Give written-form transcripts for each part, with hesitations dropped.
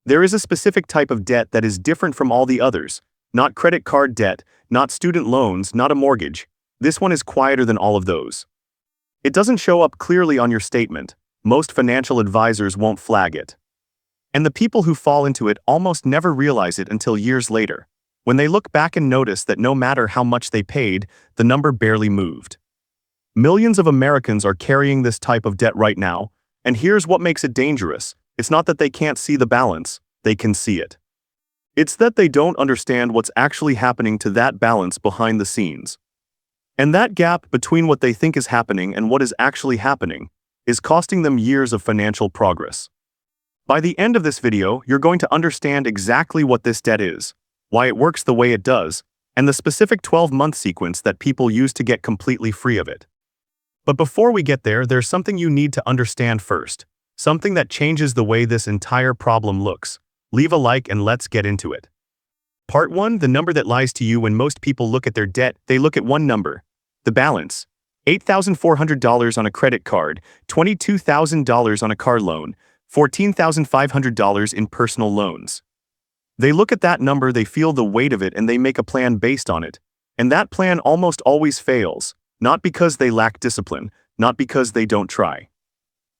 There is a specific type of debt that is different from all the others, not credit card debt, not student loans, not a mortgage. This one is quieter than all of those. It doesn't show up clearly on your statement. Most financial advisors won't flag it. And the people who fall into it almost never realize it until years later, when they look back and notice that no matter how much they paid, the number barely moved. Millions of Americans are carrying this type of debt right now, and here's what makes it dangerous. It's not that they can't see the balance, they can see it. It's that they don't understand what's actually happening to that balance behind the scenes. And that gap between what they think is happening and what is actually happening is costing them years of financial progress. By the end of this video, you're going to understand exactly what this debt is, why it works the way it does, and the specific 12-month sequence that people use to get completely free of it. But before we get there, there's something you need to understand first, something that changes the way this entire problem looks. Leave a like and let's get into it. Part 1. The number that lies to you. When most people look at their debt, they look at one number, the balance. $8,400 on a credit card, $22,000 on a car loan, $14,500 in personal loans. They look at that number, they feel the weight of it, and they make a plan based on it. And that plan almost always fails, not because they lack discipline, not because they don't try,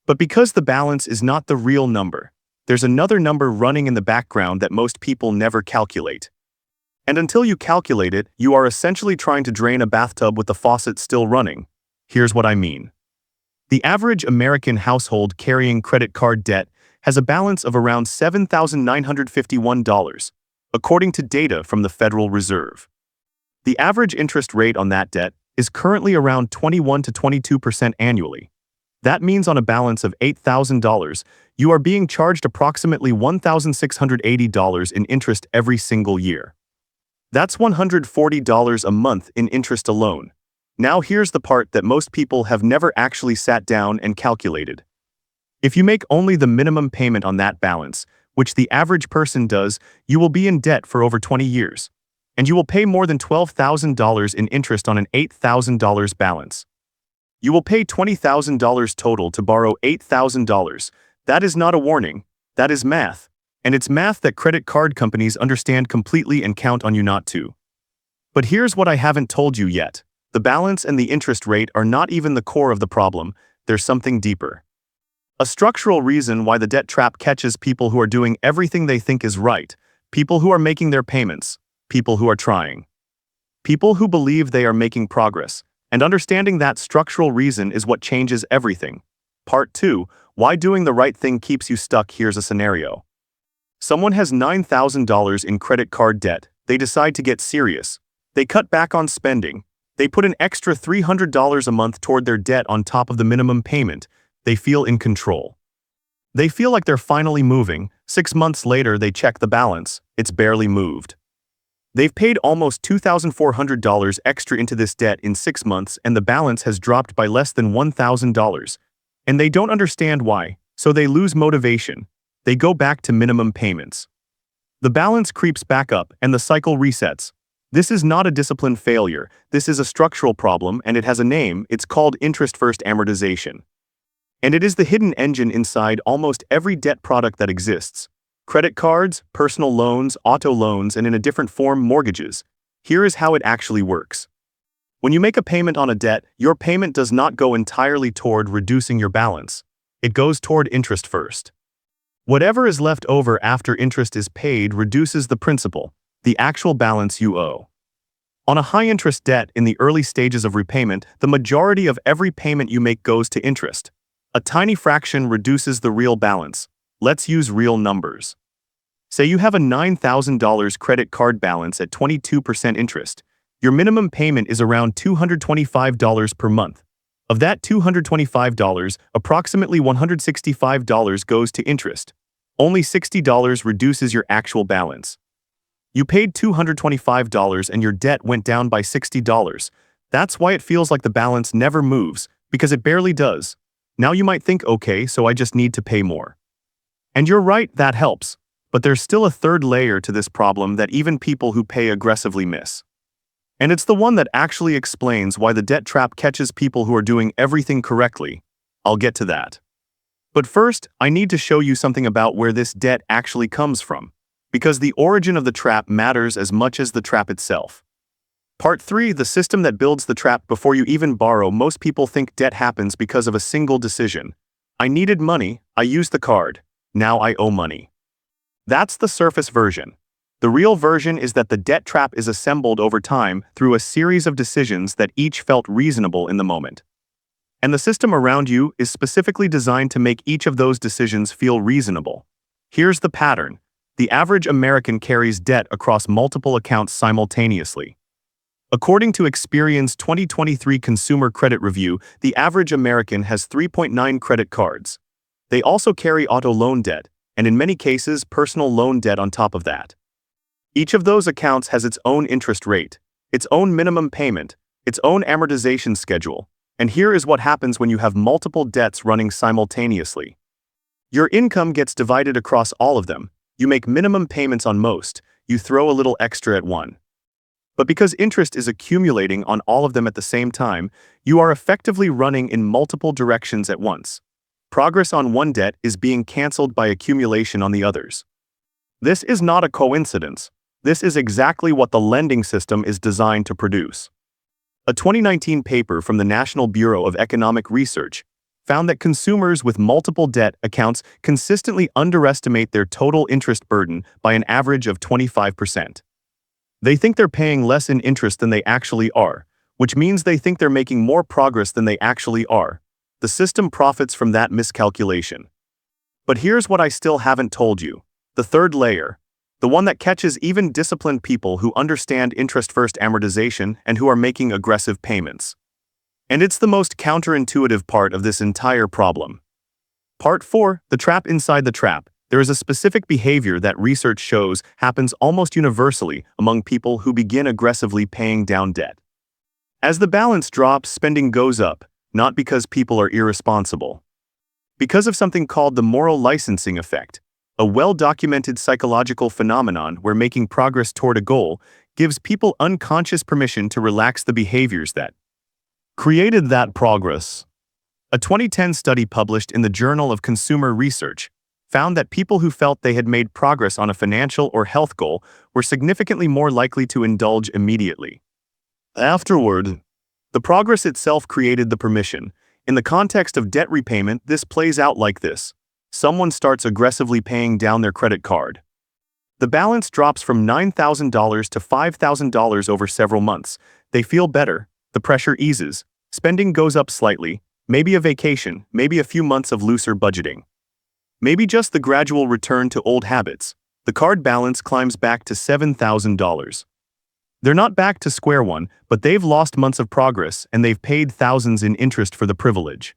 but because the balance is not the real number. There's another number running in the background that most people never calculate. And until you calculate it, you are essentially trying to drain a bathtub with the faucet still running. Here's what I mean. The average American household carrying credit card debt has a balance of around $7,951, according to data from the Federal Reserve. The average interest rate on that debt is currently around 21 to 22% annually. That means on a balance of $8,000, you are being charged approximately $1,680 in interest every single year. That's $140 a month in interest alone. Now here's the part that most people have never actually sat down and calculated. If you make only the minimum payment on that balance, which the average person does, you will be in debt for over 20 years. And you will pay more than $12,000 in interest on an $8,000 balance. You will pay $20,000 total to borrow $8,000. That is not a warning, that is math. And it's math that credit card companies understand completely and count on you not to. But here's what I haven't told you yet. The balance and the interest rate are not even the core of the problem, there's something deeper. A structural reason why the debt trap catches people who are doing everything they think is right, people who are making their payments, people who are trying, people who believe they are making progress, and understanding that structural reason is what changes everything. Part 2. Why doing the right thing keeps you stuck. Here's a scenario. Someone has $9,000 in credit card debt. They decide to get serious. They cut back on spending. They put an extra $300 a month toward their debt on top of the minimum payment. They feel in control. They feel like they're finally moving. 6 months later, they check the balance. It's barely moved. They've paid almost $2,400 extra into this debt in 6 months, and the balance has dropped by less than $1,000. And they don't understand why, so they lose motivation. They go back to minimum payments. The balance creeps back up, and the cycle resets. This is not a discipline failure. This is a structural problem, and it has a name. It's called interest-first amortization. And it is the hidden engine inside almost every debt product that exists. Credit cards, personal loans, auto loans, and in a different form, mortgages. Here is how it actually works. When you make a payment on a debt, your payment does not go entirely toward reducing your balance. It goes toward interest first. Whatever is left over after interest is paid reduces the principal, the actual balance you owe. On a high-interest debt in the early stages of repayment, the majority of every payment you make goes to interest. A tiny fraction reduces the real balance. Let's use real numbers. Say you have a $9,000 credit card balance at 22% interest. Your minimum payment is around $225 per month. Of that $225, approximately $165 goes to interest. Only $60 reduces your actual balance. You paid $225 and your debt went down by $60. That's why it feels like the balance never moves, because it barely does. Now you might think, okay, so I just need to pay more. And you're right, that helps. But there's still a third layer to this problem that even people who pay aggressively miss. And it's the one that actually explains why the debt trap catches people who are doing everything correctly. I'll get to that. But first, I need to show you something about where this debt actually comes from, because the origin of the trap matters as much as the trap itself. Part 3, the system that builds the trap before you even borrow. Most people think debt happens because of a single decision. I needed money, I used the card, now I owe money. That's the surface version. The real version is that the debt trap is assembled over time through a series of decisions that each felt reasonable in the moment. And the system around you is specifically designed to make each of those decisions feel reasonable. Here's the pattern. The average American carries debt across multiple accounts simultaneously. According to Experian's 2023 Consumer Credit Review, the average American has 3.9 credit cards. They also carry auto loan debt, and in many cases, personal loan debt on top of that. Each of those accounts has its own interest rate, its own minimum payment, its own amortization schedule, and here is what happens when you have multiple debts running simultaneously. Your income gets divided across all of them, you make minimum payments on most, you throw a little extra at one. But because interest is accumulating on all of them at the same time, you are effectively running in multiple directions at once. Progress on one debt is being canceled by accumulation on the others. This is not a coincidence. This is exactly what the lending system is designed to produce. A 2019 paper from the National Bureau of Economic Research found that consumers with multiple debt accounts consistently underestimate their total interest burden by an average of 25%. They think they're paying less in interest than they actually are, which means they think they're making more progress than they actually are. The system profits from that miscalculation. But here's what I still haven't told you. The third layer. The one that catches even disciplined people who understand interest-first amortization and who are making aggressive payments. And it's the most counterintuitive part of this entire problem. Part 4, the trap inside the trap. There is a specific behavior that research shows happens almost universally among people who begin aggressively paying down debt. As the balance drops, spending goes up, not because people are irresponsible. Because of something called the moral licensing effect, a well-documented psychological phenomenon where making progress toward a goal gives people unconscious permission to relax the behaviors that created that progress. A 2010 study published in the Journal of Consumer Research found that people who felt they had made progress on a financial or health goal were significantly more likely to indulge immediately. Afterward, the progress itself created the permission. In the context of debt repayment, this plays out like this. Someone starts aggressively paying down their credit card. The balance drops from $9,000 to $5,000 over several months. They feel better, the pressure eases, spending goes up slightly, maybe a vacation, maybe a few months of looser budgeting. Maybe just the gradual return to old habits. The card balance climbs back to $7,000. They're not back to square one, but they've lost months of progress and they've paid thousands in interest for the privilege.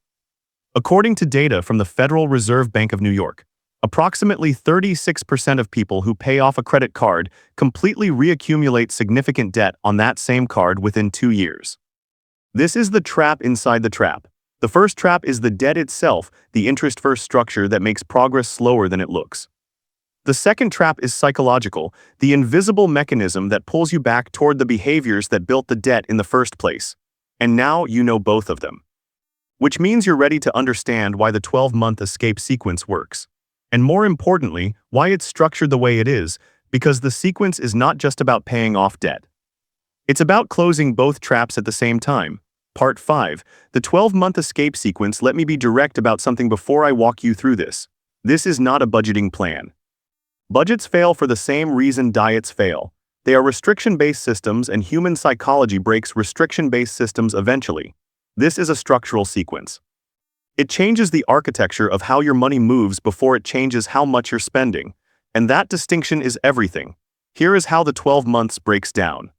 According to data from the Federal Reserve Bank of New York, approximately 36% of people who pay off a credit card completely reaccumulate significant debt on that same card within 2 years. This is the trap inside the trap. The first trap is the debt itself, the interest-first structure that makes progress slower than it looks. The second trap is psychological, the invisible mechanism that pulls you back toward the behaviors that built the debt in the first place. And now you know both of them. Which means you're ready to understand why the 12-month escape sequence works. And more importantly, why it's structured the way it is, because the sequence is not just about paying off debt. It's about closing both traps at the same time. Part 5, the 12-month escape sequence. Let me be direct about something before I walk you through this. This is not a budgeting plan. Budgets fail for the same reason diets fail. They are restriction-based systems, and human psychology breaks restriction-based systems eventually. This is a structural sequence. It changes the architecture of how your money moves before it changes how much you're spending. And that distinction is everything. Here is how the 12 months breaks down.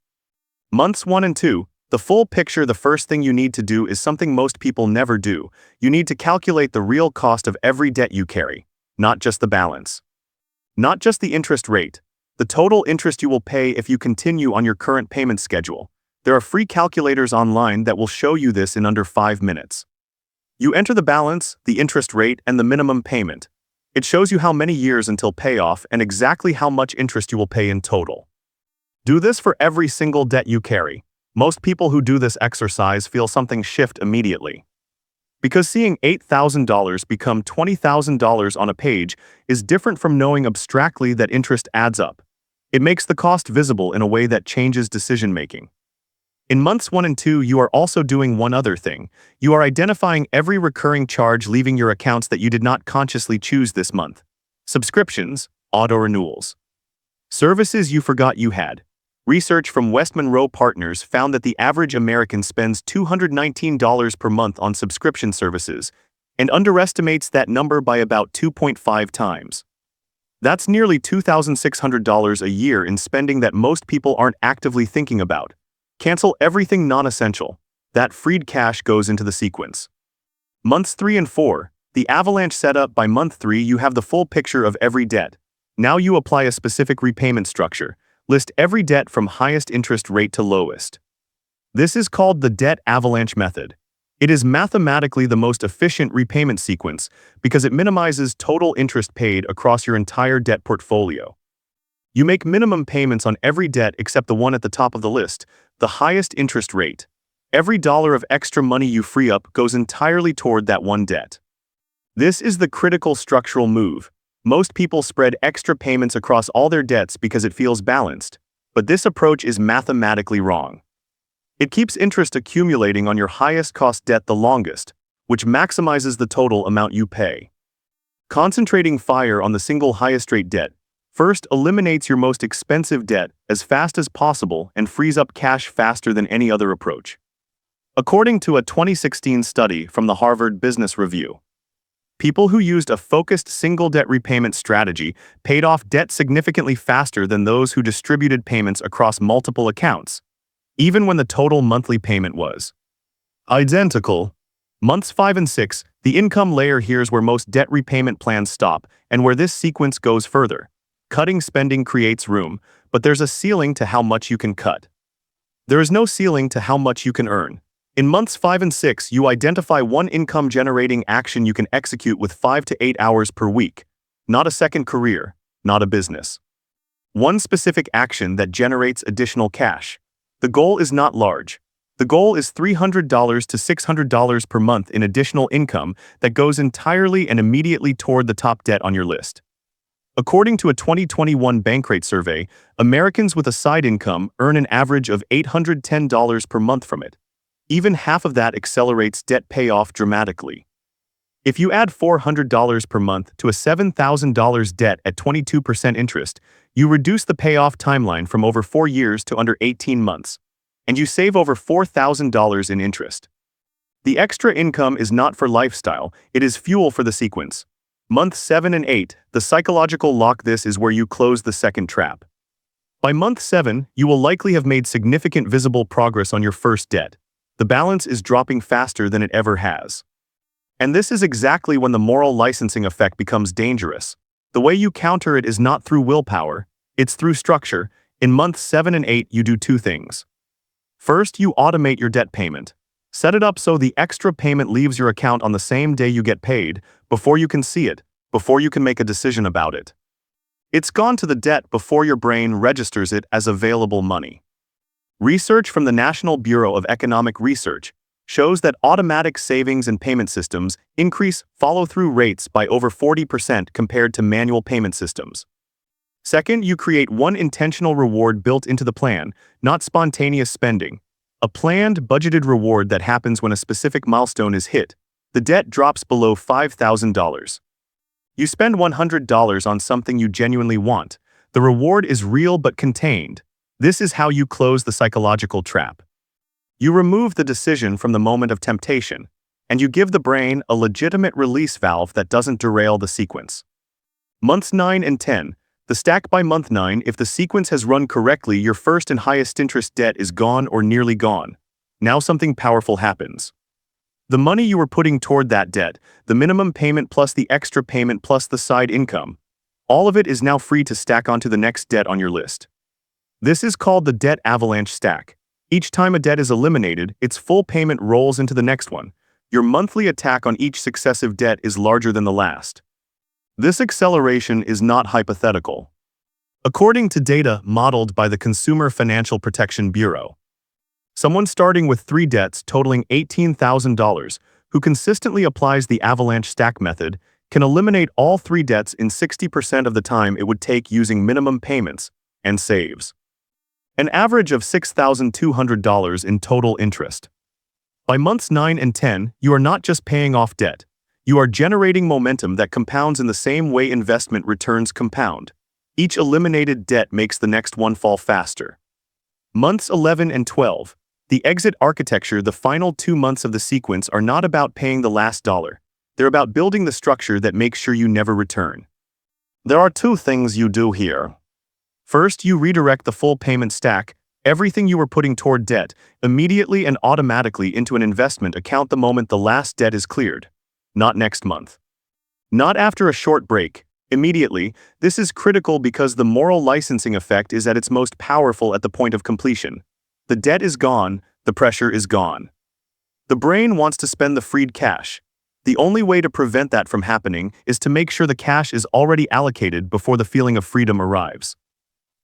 Months 1 and 2, the full picture. The first thing you need to do is something most people never do. You need to calculate the real cost of every debt you carry, not just the balance. Not just the interest rate, the total interest you will pay if you continue on your current payment schedule. There are free calculators online that will show you this in under 5 minutes. You enter the balance, the interest rate, and the minimum payment. It shows you how many years until payoff and exactly how much interest you will pay in total. Do this for every single debt you carry. Most people who do this exercise feel something shift immediately. Because seeing $8,000 become $20,000 on a page is different from knowing abstractly that interest adds up. It makes the cost visible in a way that changes decision-making. In months 1 and 2, you are also doing one other thing. You are identifying every recurring charge leaving your accounts that you did not consciously choose this month. Subscriptions, auto-renewals. Services you forgot you had. Research from West Monroe Partners found that the average American spends $219 per month on subscription services and underestimates that number by about 2.5 times. That's nearly $2,600 a year in spending that most people aren't actively thinking about. Cancel everything non-essential. That freed cash goes into the sequence. Months 3 and 4, the avalanche setup. By month 3, you have the full picture of every debt. Now you apply a specific repayment structure. List every debt from highest interest rate to lowest. This is called the debt avalanche method. It is mathematically the most efficient repayment sequence because it minimizes total interest paid across your entire debt portfolio. You make minimum payments on every debt except the one at the top of the list, the highest interest rate. Every dollar of extra money you free up goes entirely toward that one debt. This is the critical structural move. Most people spread extra payments across all their debts because it feels balanced, but this approach is mathematically wrong. It keeps interest accumulating on your highest cost debt the longest, which maximizes the total amount you pay. Concentrating fire on the single highest rate debt first eliminates your most expensive debt as fast as possible and frees up cash faster than any other approach. According to a 2016 study from the Harvard Business Review, people who used a focused single debt repayment strategy paid off debt significantly faster than those who distributed payments across multiple accounts, even when the total monthly payment was identical. Months 5 and 6, the income layer, here's where most debt repayment plans stop and where this sequence goes further. Cutting spending creates room, but there's a ceiling to how much you can cut. There is no ceiling to how much you can earn. In months 5 and 6, you identify one income-generating action you can execute with 5 to 8 hours per week. Not a second career, not a business. One specific action that generates additional cash. The goal is not large. The goal is $300 to $600 per month in additional income that goes entirely and immediately toward the top debt on your list. According to a 2021 Bankrate survey, Americans with a side income earn an average of $810 per month from it. Even half of that accelerates debt payoff dramatically. If you add $400 per month to a $7,000 debt at 22% interest, you reduce the payoff timeline from over 4 years to under 18 months, and you save over $4,000 in interest. The extra income is not for lifestyle, it is fuel for the sequence. Months 7 and 8, the psychological lock. This is where you close the second trap. By month 7, you will likely have made significant visible progress on your first debt. The balance is dropping faster than it ever has. And this is exactly when the moral licensing effect becomes dangerous. The way you counter it is not through willpower, it's through structure. In months 7 and 8, you do 2 things. First, you automate your debt payment. Set it up so the extra payment leaves your account on the same day you get paid, before you can see it, before you can make a decision about it. It's gone to the debt before your brain registers it as available money. Research from the National Bureau of Economic Research shows that automatic savings and payment systems increase follow-through rates by over 40% compared to manual payment systems. Second, you create one intentional reward built into the plan, not spontaneous spending. A planned, budgeted reward that happens when a specific milestone is hit. The debt drops below $5,000. You spend $100 on something you genuinely want. The reward is real but contained. This is how you close the psychological trap. You remove the decision from the moment of temptation, and you give the brain a legitimate release valve that doesn't derail the sequence. Months 9 and 10, the stack. By month 9, if the sequence has run correctly, your first and highest interest debt is gone or nearly gone. Now something powerful happens. The money you were putting toward that debt, the minimum payment plus the extra payment plus the side income, all of it is now free to stack onto the next debt on your list. This is called the debt avalanche stack. Each time a debt is eliminated, its full payment rolls into the next one. Your monthly attack on each successive debt is larger than the last. This acceleration is not hypothetical. According to data modeled by the Consumer Financial Protection Bureau, someone starting with 3 debts totaling $18,000 who consistently applies the avalanche stack method, can eliminate all three debts in 60% of the time it would take using minimum payments, and saves an average of $6,200 in total interest. By months 9 and 10, you are not just paying off debt. You are generating momentum that compounds in the same way investment returns compound. Each eliminated debt makes the next one fall faster. Months 11 and 12. The exit architecture, the final 2 months of the sequence, are not about paying the last dollar. They're about building the structure that makes sure you never return. There are 2 things you do here. First, you redirect the full payment stack, everything you were putting toward debt, immediately and automatically into an investment account the moment the last debt is cleared. Not next month. Not after a short break. Immediately. This is critical because the moral licensing effect is at its most powerful at the point of completion. The debt is gone, the pressure is gone. The brain wants to spend the freed cash. The only way to prevent that from happening is to make sure the cash is already allocated before the feeling of freedom arrives.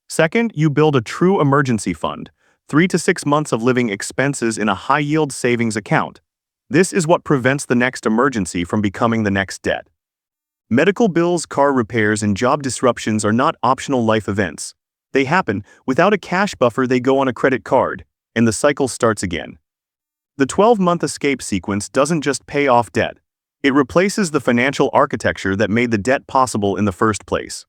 Second, you build a true emergency fund, 3 to 6 months of living expenses in a high-yield savings account. This is what prevents the next emergency from becoming the next debt. Medical bills, car repairs, and job disruptions are not optional life events. They happen. Without a cash buffer, they go on a credit card, and the cycle starts again. The 12-month escape sequence doesn't just pay off debt. It replaces the financial architecture that made the debt possible in the first place.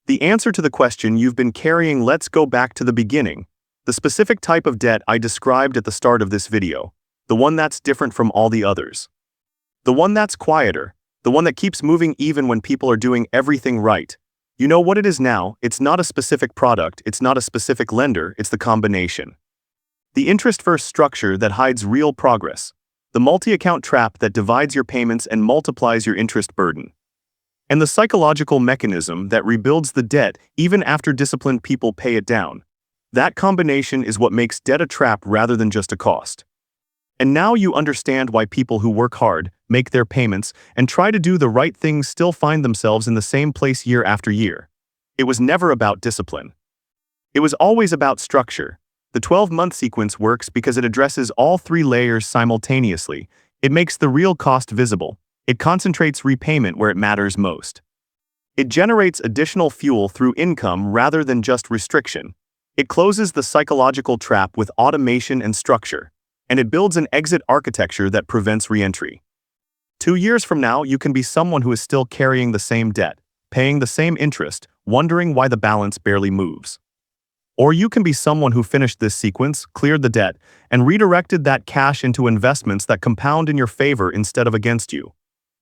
The answer to the question you've been carrying. Let's go back to the beginning. The specific type of debt I described at the start of this video. The one that's different from all the others. The one that's quieter. The one that keeps moving even when people are doing everything right. You know what it is now. It's not a specific product, it's not a specific lender, it's the combination. The interest-first structure that hides real progress. The multi-account trap that divides your payments and multiplies your interest burden. And the psychological mechanism that rebuilds the debt even after disciplined people pay it down. That combination is what makes debt a trap rather than just a cost. And now you understand why people who work hard, make their payments, and try to do the right things still find themselves in the same place year after year. It was never about discipline. It was always about structure. The 12-month sequence works because it addresses all 3 layers simultaneously. It makes the real cost visible. It concentrates repayment where it matters most. It generates additional fuel through income rather than just restriction. It closes the psychological trap with automation and structure. And it builds an exit architecture that prevents re-entry. 2 years from now, you can be someone who is still carrying the same debt, paying the same interest, wondering why the balance barely moves. Or you can be someone who finished this sequence, cleared the debt, and redirected that cash into investments that compound in your favor instead of against you.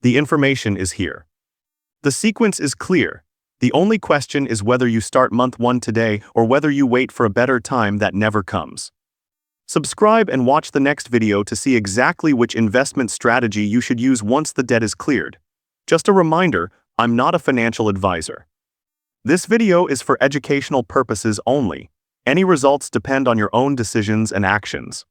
The information is here. The sequence is clear. The only question is whether you start month 1 today or whether you wait for a better time that never comes. Subscribe and watch the next video to see exactly which investment strategy you should use once the debt is cleared. Just a reminder, I'm not a financial advisor. This video is for educational purposes only. Any results depend on your own decisions and actions.